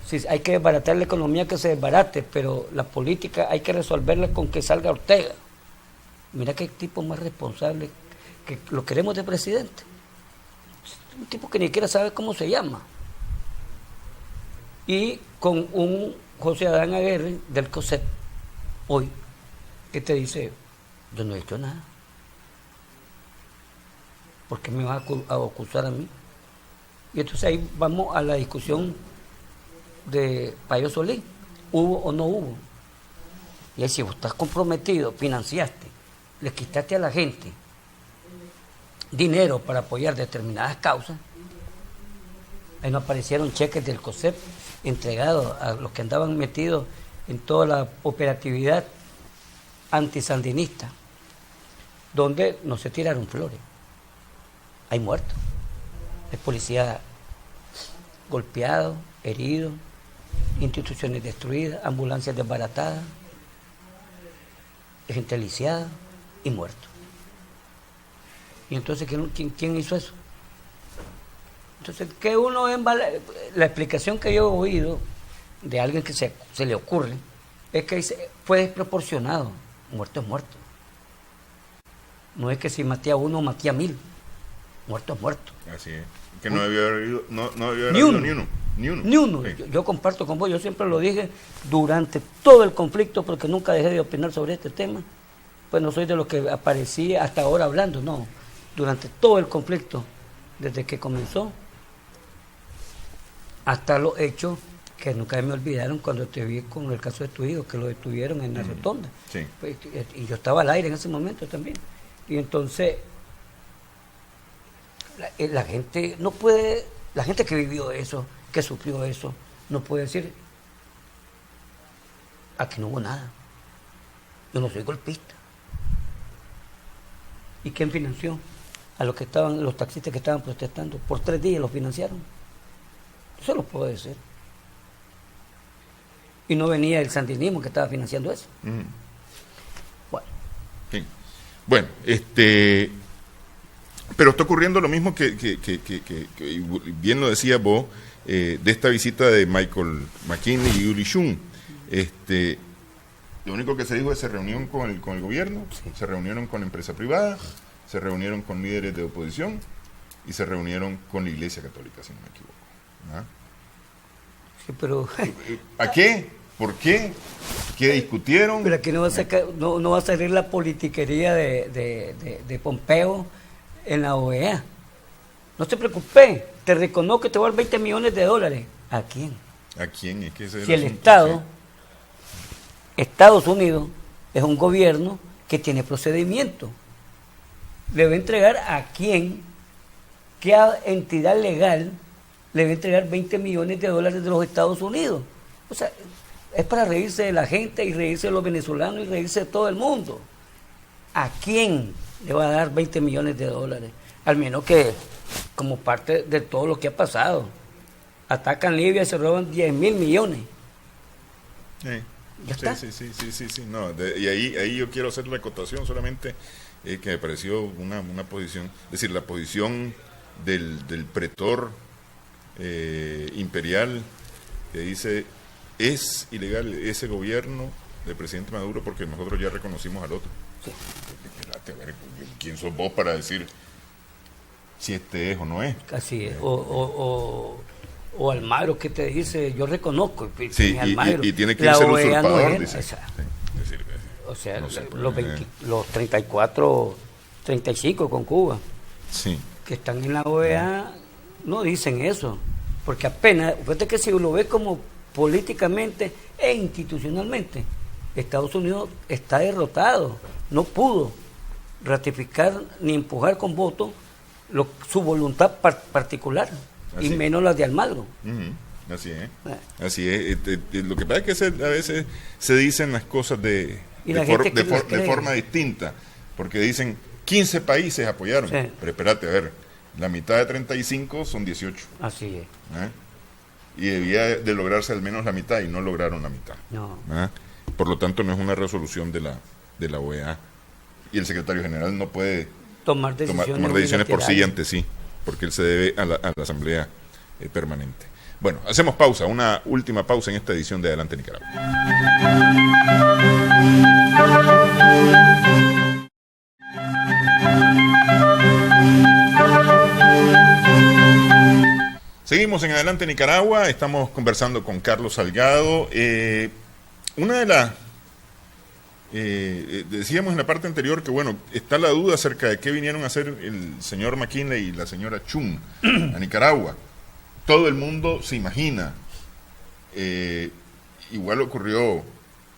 Si hay que desbaratar la economía, que se desbarate, pero la política hay que resolverla con que salga Ortega. Mira qué tipo más responsable, que lo queremos de presidente. Un tipo que ni siquiera sabe cómo se llama. Y con un José Adán Aguirre del COSEP, hoy, que te dice, yo no he hecho nada. ¿Por qué me vas a acusar a mí? Y entonces ahí vamos a la discusión de Payo Solís, ¿hubo o no hubo? Y ahí si vos estás comprometido, financiaste, le quitaste a la gente dinero para apoyar determinadas causas, ahí no aparecieron cheques del COSEP entregados a los que andaban metidos en toda la operatividad antisandinista, donde no se tiraron flores. Hay muertos, hay policías golpeados, heridos, instituciones destruidas, ambulancias desbaratadas. gente lisiada y muerto. Y entonces, ¿quién hizo eso? Entonces, que uno la explicación que yo he oído de alguien que se le ocurre es que fue desproporcionado. Muerto es muerto. No es que si maté a uno, maté a 1000. Muerto es muerto. Así es. Que no debió haber habido, ni uno. Ni uno. Sí. Yo comparto con vos, yo siempre lo dije durante todo el conflicto, porque nunca dejé de opinar sobre este tema. Pues no soy de los que aparecí hasta ahora hablando, no. Durante todo el conflicto, desde que comenzó, hasta los hechos que nunca me olvidaron cuando te vi con el caso de tu hijo, que lo detuvieron en la rotonda. Sí. Pues, y yo estaba al aire en ese momento también. Y entonces, la gente no puede, la gente que vivió eso, que sufrió eso, no puede decir, aquí no hubo nada. Yo no soy golpista. ¿Y quién financió? A los taxistas que estaban protestando. Por 3 días los financiaron. Eso lo puedo decir. Y no venía el sandinismo que estaba financiando eso. Bueno. Sí. Bueno, pero está ocurriendo lo mismo que bien lo decía vos, de esta visita de Michael McKinley y Yuri Shum. Lo único que se dijo es que se reunieron con el gobierno, sí. Se reunieron con la empresa privada, se reunieron con líderes de oposición y se reunieron con la Iglesia Católica, si no me equivoco. ¿Ah? Sí, pero... ¿A qué? ¿Por qué? ¿Qué discutieron? Pero aquí no va a salir la politiquería de Pompeo en la OEA. No te preocupes, te reconozco que te voy a dar $20 millones. ¿A quién? ¿A quién? Es que ese es si el asunto, Estado, sí. Estados Unidos, es un gobierno que tiene procedimiento. Le va a entregar a quién, qué entidad legal le va a entregar $20 millones de los Estados Unidos. O sea, es para reírse de la gente y reírse de los venezolanos y reírse de todo el mundo. ¿A quién le va a dar $20 millones? Al menos que como parte de todo lo que ha pasado. Atacan Libia y se roban 10.000 millones. ¿Ya está? Sí. No, y ahí yo quiero hacer la acotación solamente que me pareció una posición, es decir, la posición del pretor imperial que dice: es ilegal ese gobierno del presidente Maduro porque nosotros ya reconocimos al otro. Sí. Espérate, a ver, ¿quién sos vos para decir si este es o no es? Así es. O Almagro, que te dice, yo reconozco. Sí, y tiene que irse el usurpador, no dice. O sea, no sé, los 34, 35 con Cuba, sí, que están en la OEA, no dicen eso. Porque apenas, fíjate que si lo ves como políticamente e institucionalmente, Estados Unidos está derrotado, no pudo ratificar ni empujar con voto su voluntad particular. Así y menos las de Almagro. Así es. Así es. Lo que pasa es que a veces se dicen las cosas de forma distinta, porque dicen 15 países apoyaron. Sí. Pero espérate, a ver, la mitad de 35 son 18. Así es. Y debía de lograrse al menos la mitad y no lograron la mitad. No. Por lo tanto, no es una resolución de la OEA. Y el secretario general no puede tomar decisiones por sí y ante sí, porque él se debe a la Asamblea Permanente. Bueno, hacemos pausa, una última pausa en esta edición de Adelante Nicaragua. Seguimos en Adelante Nicaragua, estamos conversando con Carlos Salgado. Una de las... decíamos en la parte anterior que, bueno, está la duda acerca de qué vinieron a hacer el señor McKinley y la señora Shum a Nicaragua. Todo el mundo se imagina. Igual ocurrió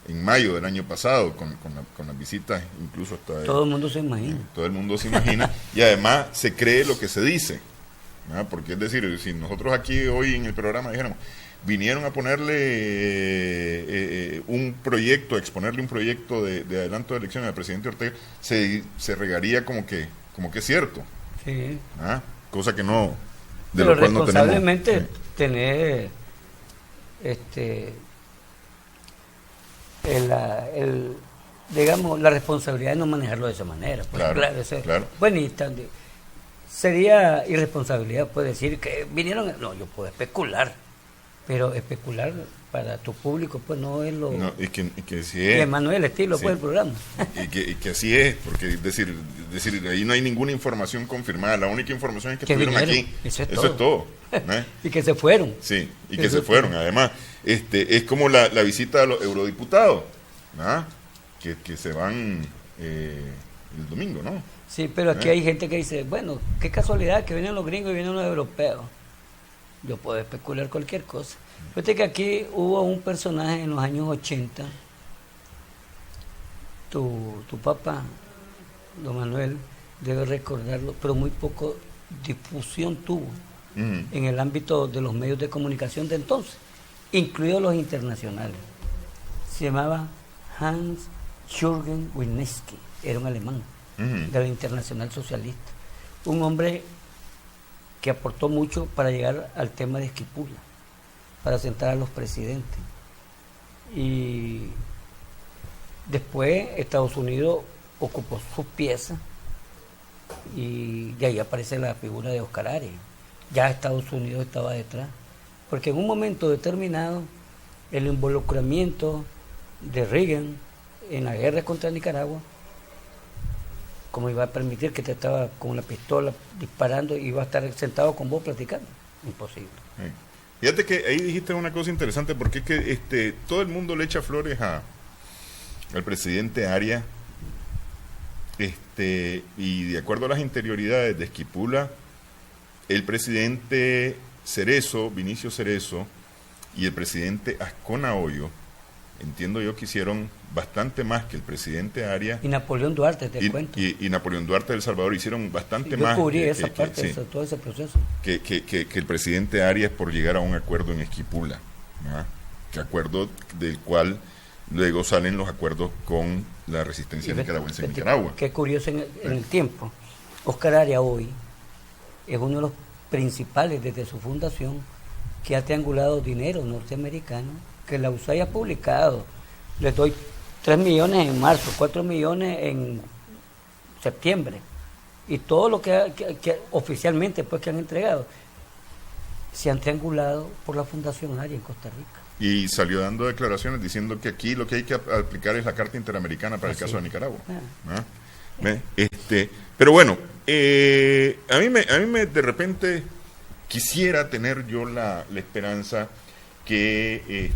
en mayo del año pasado con las visitas, incluso hasta... Todo el mundo se imagina. Todo el mundo se imagina y además se cree lo que se dice. Porque es decir, si nosotros aquí hoy en el programa dijéramos, vinieron a ponerle un proyecto, a exponerle un proyecto de adelanto de elecciones al presidente Ortega, se regaría como que es cierto. Sí. Cosa que no, de lo cual no tenemos. Responsablemente tener digamos, la responsabilidad de no manejarlo de esa manera. Pues, claro. Bueno, sería irresponsabilidad, puede decir que vinieron. No, yo puedo especular, pero especular para tu público, pues no es lo. No, y que sí es. Y además no es el estilo, Sí. pues, del programa. Y que así es, porque decir, ahí no hay ninguna información confirmada. La única información es que Que estuvieron vinieron, aquí. eso es Es todo. ¿no? Y que se fueron. Sí, y que se fueron. Además, es como la visita de los eurodiputados, ¿no? Que se van el domingo, ¿no? Sí, pero aquí hay gente que dice, bueno, qué casualidad que vienen los gringos y vienen los europeos. Yo puedo especular cualquier cosa. Fíjate que aquí hubo un personaje en los años 80, tu papá, don Manuel, debe recordarlo, pero muy poco difusión tuvo en el ámbito de los medios de comunicación de entonces, incluidos los internacionales. Se llamaba Hans-Jürgen Wisniewski, era un alemán de la Internacional Socialista, un hombre que aportó mucho para llegar al tema de Esquipula, para sentar a los presidentes. Y después Estados Unidos ocupó sus piezas y de ahí aparece la figura de Oscar Arias. Ya Estados Unidos estaba detrás, porque en un momento determinado el involucramiento de Reagan en la guerra contra Nicaragua, como iba a permitir que te estaba con la pistola disparando y iba a estar sentado con vos platicando? Imposible. Sí. Fíjate que ahí dijiste una cosa interesante, porque es que todo el mundo le echa flores al presidente Arias, y de acuerdo a las interioridades de Esquipula, el presidente Vinicio Cerezo, y el presidente Ascona Hoyo, entiendo yo que hicieron bastante más que el presidente Arias. Y Napoleón Duarte, te cuento. Y Napoleón Duarte de El Salvador hicieron bastante yo más. Yo cubrí esa parte, sí, todo ese proceso. Que el presidente Arias por llegar a un acuerdo en Esquipula, ¿verdad? Que acuerdo del cual luego salen los acuerdos con la resistencia nicaragüense en Nicaragua. Qué curioso en el tiempo. Oscar Arias hoy es uno de los principales desde su fundación que ha triangulado dinero norteamericano, que la USAID ha publicado. Les doy 3 millones en marzo, 4 millones en septiembre, y todo lo que oficialmente pues que han entregado se han triangulado por la Fundación Arias en Costa Rica. Y salió dando declaraciones diciendo que aquí lo que hay que aplicar es la Carta Interamericana para el caso de Nicaragua. ¿Ah? Pero bueno, a mí me de repente quisiera tener yo la esperanza que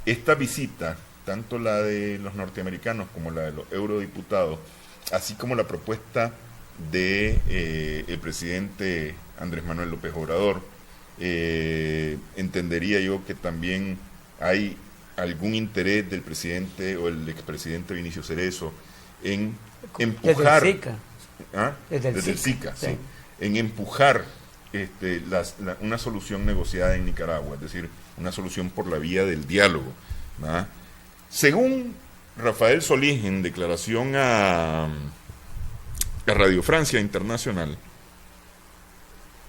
esta visita, tanto la de los norteamericanos como la de los eurodiputados, así como la propuesta de el presidente Andrés Manuel López Obrador, entendería yo que también hay algún interés del presidente o el expresidente Vinicio Cerezo en empujar desde el SICA, sí, en empujar una solución negociada en Nicaragua, es decir, una solución por la vía del diálogo, ¿verdad? Según Rafael Solís, en declaración a Radio Francia Internacional,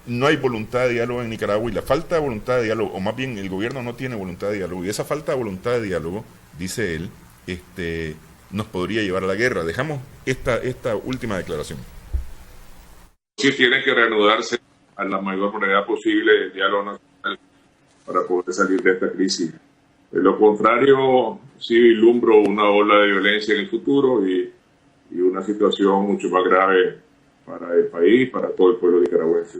no hay voluntad de diálogo en Nicaragua, y la falta de voluntad de diálogo, o más bien el gobierno no tiene voluntad de diálogo, y esa falta de voluntad de diálogo, dice él, nos podría llevar a la guerra. Dejamos esta última declaración. Sí, tiene que reanudarse a la mayor brevedad posible el diálogo nacional para poder salir de esta crisis. De lo contrario, sí vislumbro una ola de violencia en el futuro y una situación mucho más grave para el país, para todo el pueblo nicaragüense.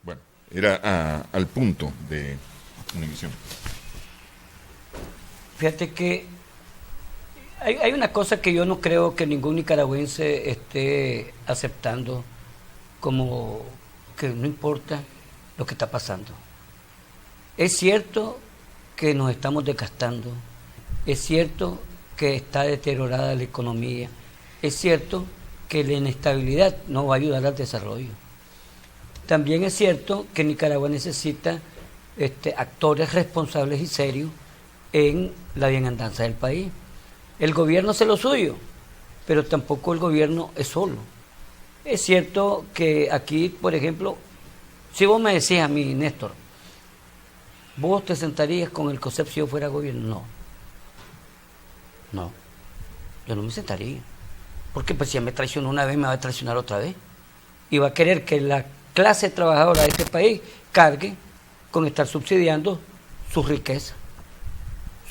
Bueno, era al punto de Univisión. Fíjate que hay una cosa que yo no creo que ningún nicaragüense esté aceptando, como que no importa lo que está pasando. Es cierto que nos estamos desgastando, es cierto que está deteriorada la economía, es cierto que la inestabilidad no va a ayudar al desarrollo. También es cierto que Nicaragua necesita actores responsables y serios en la bienandanza del país. El gobierno hace lo suyo, pero tampoco el gobierno es solo. Es cierto que aquí, por ejemplo, si vos me decís a mí, Néstor, ¿vos te sentarías con el COSEP si yo fuera gobierno? No. No, yo no me sentaría. Porque pues si me traicionó una vez, me va a traicionar otra vez. Y va a querer que la clase trabajadora de este país cargue con estar subsidiando su riqueza,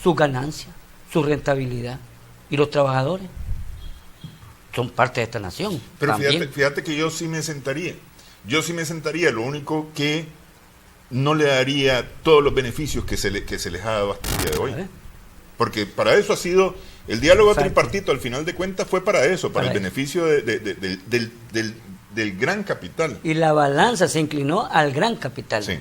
su ganancia, su rentabilidad. Y los trabajadores son parte de esta nación. Pero fíjate que yo sí me sentaría. Yo sí me sentaría, lo único que no le daría todos los beneficios que se les ha dado hasta el día de hoy. Porque para eso ha sido, el diálogo tripartito al final de cuentas fue para eso, para el beneficio del gran capital. Y la balanza se inclinó al gran capital. Sí.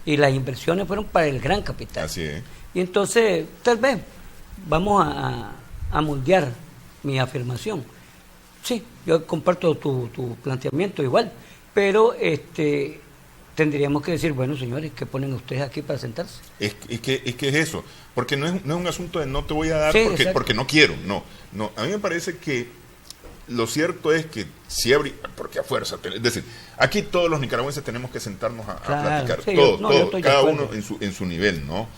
Y las inversiones fueron para el gran capital. Así es. Y entonces, tal vez, vamos a moldear mi afirmación. Sí, yo comparto tu planteamiento igual, pero tendríamos que decir, bueno, señores, ¿qué ponen ustedes aquí para sentarse? Es que es eso, porque no es un asunto de no te voy a dar porque no quiero, no. A mí me parece que lo cierto es que si habría, porque a fuerza, es decir, aquí todos los nicaragüenses tenemos que sentarnos a platicar, sí, todos, cada uno en su nivel, ¿no?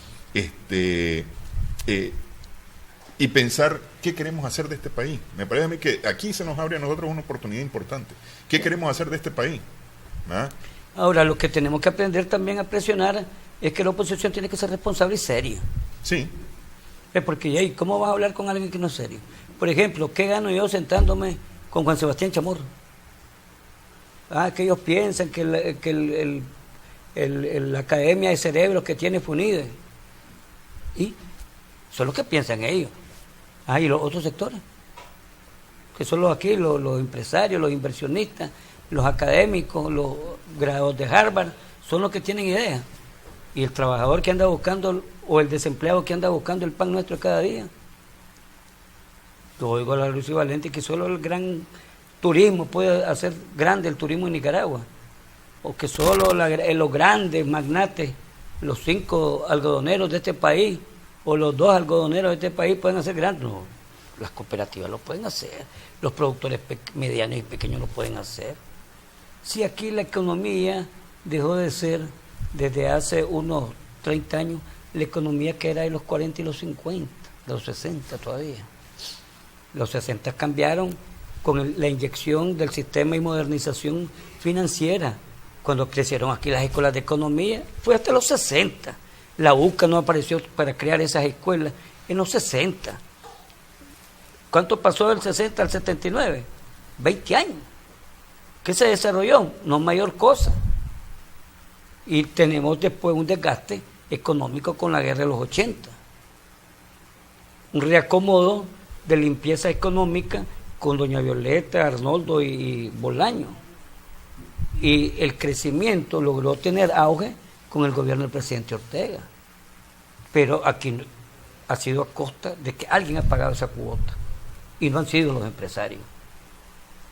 Y pensar qué queremos hacer de este país. Me parece a mí que aquí se nos abre a nosotros una oportunidad importante. ¿Qué queremos hacer de este país? ¿Ah? Ahora, lo que tenemos que aprender también a presionar es que la oposición tiene que ser responsable y seria. Sí. Porque, ¿cómo vas a hablar con alguien que no es serio? Por ejemplo, ¿qué gano yo sentándome con Juan Sebastián Chamorro? Que ellos piensan que la Academia de Cerebros que tiene FUNIDE. Y eso es lo que piensan ellos. Y los otros sectores, que son los empresarios, los inversionistas, los académicos, los graduados de Harvard, son los que tienen ideas. Y el trabajador que anda buscando, o el desempleado que anda buscando el pan nuestro cada día. Yo oigo a la Lucy Valente que solo el gran turismo puede hacer grande el turismo en Nicaragua. O que solo los grandes magnates, los 5 algodoneros de este país, o los 2 algodoneros de este país pueden hacer grandes. No, las cooperativas lo pueden hacer, los productores medianos y pequeños lo pueden hacer. Si aquí la economía dejó de ser, desde hace unos 30 años, la economía que era de los 40 y los 50, de los 60 todavía. Los 60 cambiaron con la inyección del sistema y modernización financiera. Cuando crecieron aquí las escuelas de economía, fue hasta los 60. La UCA no apareció para crear esas escuelas en los 60. ¿Cuánto pasó del 60 al 79? 20 años. ¿Qué se desarrolló? No mayor cosa. Y tenemos después un desgaste económico con la guerra de los 80. Un reacomodo de limpieza económica con doña Violeta, Arnoldo y Bolaño. Y el crecimiento logró tener auge con el gobierno del presidente Ortega. Pero aquí ha sido a costa de que alguien ha pagado esa cuota. Y no han sido los empresarios.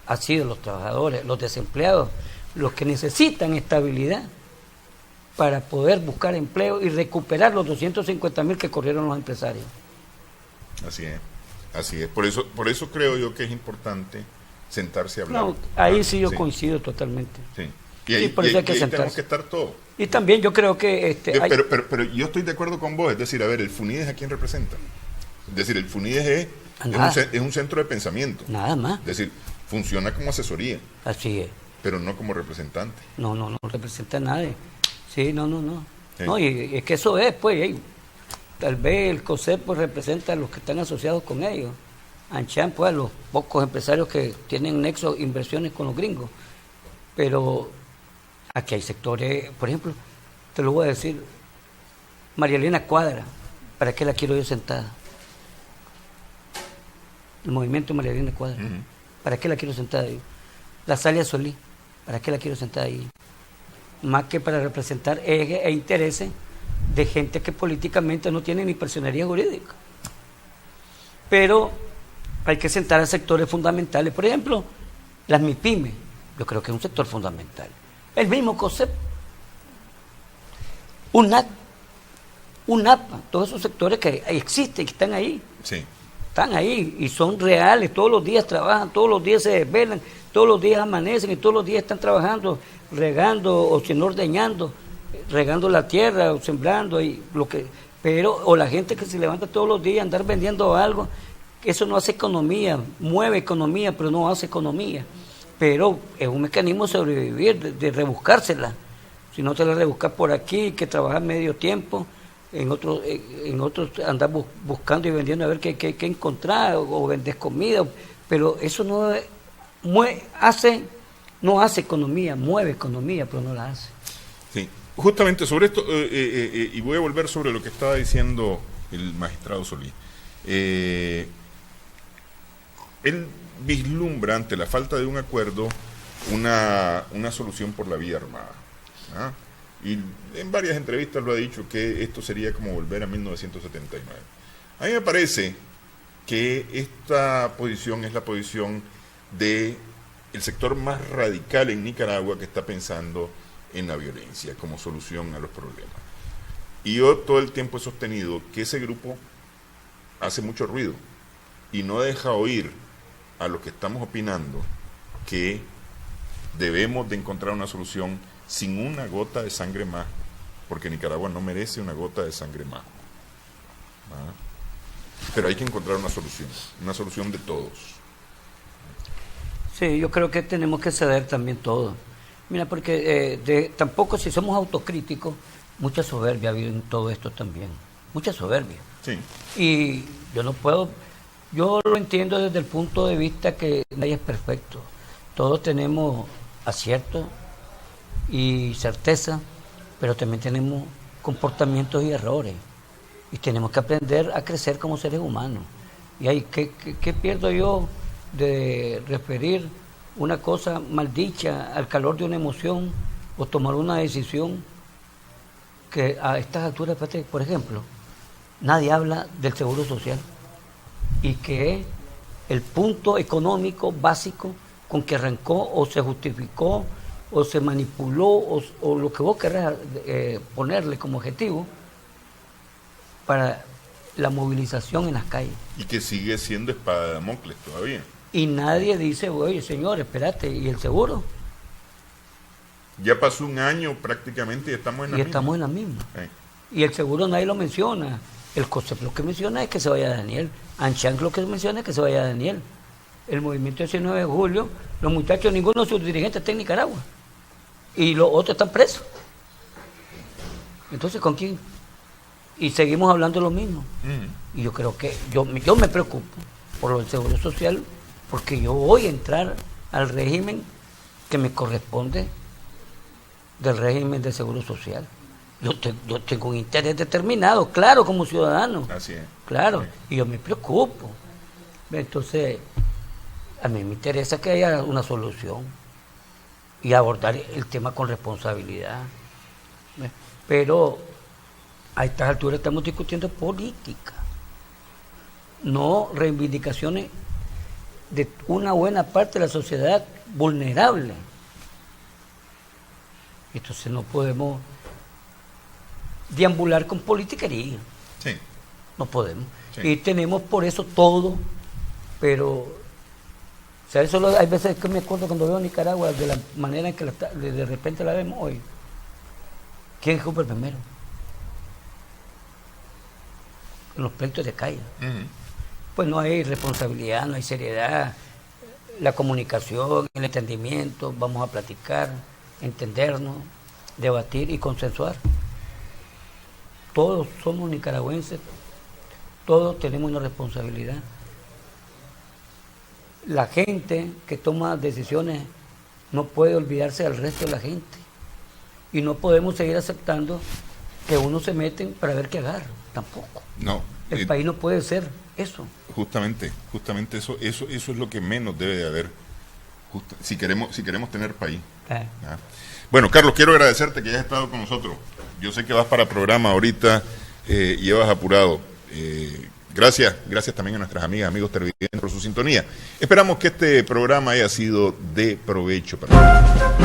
Han sido los trabajadores, los desempleados, los que necesitan estabilidad para poder buscar empleo y recuperar los 250,000 que corrieron los empresarios. Así es. Por eso creo yo que es importante sentarse a hablar. No, ahí sí yo coincido totalmente. Sí. Y ahí tenemos que estar todos. Y también yo creo que... Pero yo estoy de acuerdo con vos, es decir, a ver, el FUNIDES ¿a quién representa? Es decir, el FUNIDES es un centro de pensamiento. Nada más. Es decir, funciona como asesoría. Así es. Pero no como representante. No representa a nadie. Sí, no. Sí. No, y es que eso es, pues, tal vez el COSEP pues representa a los que están asociados con ellos. ANCHAN, pues, a los pocos empresarios que tienen nexos, inversiones con los gringos. Pero aquí hay sectores, por ejemplo, te lo voy a decir, María Elena Cuadra, ¿para qué la quiero yo sentada? El movimiento María Elena Cuadra, ¿para qué la quiero sentada ahí? La Salia Solís, ¿para qué la quiero sentada ahí? Más que para representar ejes e intereses de gente que políticamente no tiene ni personería jurídica. Pero hay que sentar a sectores fundamentales. Por ejemplo, las MIPYME, yo creo que es un sector fundamental. El mismo COSEP, UNAPA, todos esos sectores que existen, que están ahí. Sí. Están ahí y son reales, todos los días trabajan, todos los días se desvelan, todos los días amanecen y todos los días están trabajando, regando o si no ordeñando, regando la tierra o sembrando y lo que Pero, o la gente que se levanta todos los días a andar vendiendo algo, eso no hace economía, mueve economía, pero no hace economía. Pero es un mecanismo de sobrevivir, de rebuscársela. Si no te la rebuscas por aquí, que trabajas medio tiempo, en otros andas buscando y vendiendo a ver qué encontrar, o vendes comida, pero eso no hace economía, mueve economía, pero no la hace. Sí, justamente sobre esto, y voy a volver sobre lo que estaba diciendo el magistrado Solís. Él vislumbra ante la falta de un acuerdo una solución por la vía armada. ¿Ah? Y en varias entrevistas lo ha dicho que esto sería como volver a 1979. A mí me parece que esta posición es la posición del sector más radical en Nicaragua que está pensando en la violencia como solución a los problemas. Y yo todo el tiempo he sostenido que ese grupo hace mucho ruido y no deja oír a los que estamos opinando que debemos de encontrar una solución sin una gota de sangre más, porque Nicaragua no merece una gota de sangre más. ¿Ah? Pero hay que encontrar una solución de todos. Sí, yo creo que tenemos que ceder también todo. Mira, porque tampoco, si somos autocríticos, mucha soberbia ha habido en todo esto también. Mucha soberbia. Sí. Y yo lo entiendo desde el punto de vista que nadie es perfecto. Todos tenemos aciertos y certeza, pero también tenemos comportamientos y errores. Y tenemos que aprender a crecer como seres humanos. Y ahí, ¿qué pierdo yo de referir una cosa maldicha al calor de una emoción o tomar una decisión que a estas alturas, por ejemplo, nadie habla del seguro social y que es el punto económico básico con que arrancó o se justificó o se manipuló o lo que vos querrás ponerle como objetivo para la movilización en las calles. Y que sigue siendo espada de Damocles todavía. Y nadie dice, oye, señor, espérate, ¿y el seguro? Ya pasó un año prácticamente y estamos en la misma. Estamos en la misma. Y el seguro nadie lo menciona. El COSEP lo que menciona es que se vaya Daniel. Anchanc lo que menciona es que se vaya Daniel. El movimiento 19 de julio, los muchachos, ninguno de sus dirigentes está en Nicaragua. Y los otros están presos. Entonces, ¿con quién? Y seguimos hablando lo mismo. Y yo creo que yo me preocupo por lo del seguro social, porque yo voy a entrar al régimen que me corresponde del régimen de seguro social. Yo tengo un interés determinado, claro, como ciudadano. Así es. Claro, Sí. y yo me preocupo. Entonces, a mí me interesa que haya una solución y abordar el tema con responsabilidad. Pero a estas alturas estamos discutiendo política, no reivindicaciones de una buena parte de la sociedad vulnerable. Entonces no podemos deambular con politiquería. Sí. No podemos. Sí. Y tenemos por eso todo, pero o sea, eso hay veces que me acuerdo cuando veo Nicaragua de la manera en que de repente la vemos hoy. ¿Quién es el primero? En los pleitos de calle. Pues no hay responsabilidad, no hay seriedad, la comunicación, el entendimiento, vamos a platicar, entendernos, debatir y consensuar. Todos somos nicaragüenses, todos tenemos una responsabilidad. La gente que toma decisiones no puede olvidarse del resto de la gente. Y no podemos seguir aceptando que uno se meten para ver qué agarra, tampoco. No. El país no puede ser eso. Justamente eso es lo que menos debe de haber si queremos tener país. ¿Ah? Bueno, Carlos, quiero agradecerte que hayas estado con nosotros. Yo sé que vas para programa ahorita y llevas apurado. Gracias también a nuestras amigas, amigos televidentes por su sintonía. Esperamos que este programa haya sido de provecho para todos.